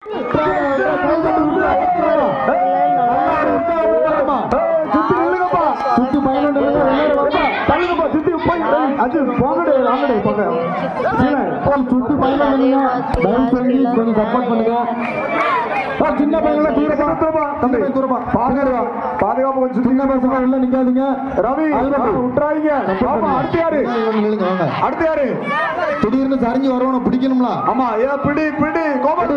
சுத்தி கொஞ்சம் சப்போர்ட் பண்ணுங்க. சின்ன பையன் பாதுகாப்பு கொஞ்சம் சின்ன பசங்க உள்ள நிக்காதீங்க. ரவி விட்டுறாதீங்க. அடுத்து யாரு திடீர்னு சரிஞ்சு வரவன பிடிக்கணும்ல. ஆமா பிடி பிடி கோபால்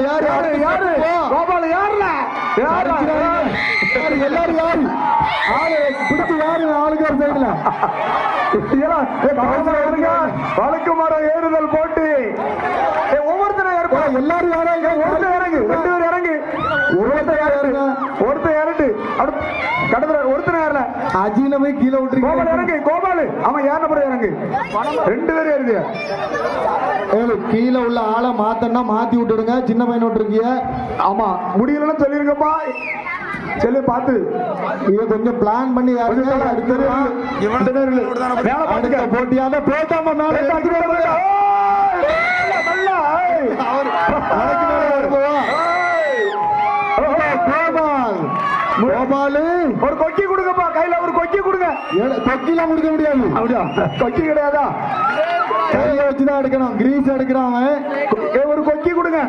யாரு யாரு யாரு கோபால் யாருல யாரு எல்லாரும் யாரு ஆளு பிடிச்சு யாரு ஆளுக்கார் சைடுல வழக்கு மரம் ஏறுதல் போட்டி ஒவ்வொருத்தரும் எல்லாரும் இறங்கு இறங்கு 2 பேர் இறங்கு ஒருத்தர் இறண்டு ஒருத்தர் ஏறல அஜீனமே கீழே விட்டு கோபால் இறங்கு கோபால் அவன் ஏறின பிறகு இறங்கு 2 பேர் ஏறுது கீழே உள்ள ஆளை மாத்தன்னா மாத்தி விட்டுடுங்க. சின்ன பையன் விட்டுருக்கீங்க. ஆமா முடியலன்னு சொல்லிருங்கப்பா. சொல்லி பார்த்து இவ கொஞ்சம் பிளான் பண்ணி போட்டியாக போட்டாம கோபாலு ஒரு கொக்கி கொடுங்கப்பா. கையில ஒரு கொக்கி கொடுங்க. கொக்கிலாம் கொடுக்க முடியாது. அப்படியா கொக்கி கிடையாதா? கையில வச்சுதான் எடுக்கணும். கிரீஸ் எடுக்கிறான். ஒரு கொக்கி கொடுங்க.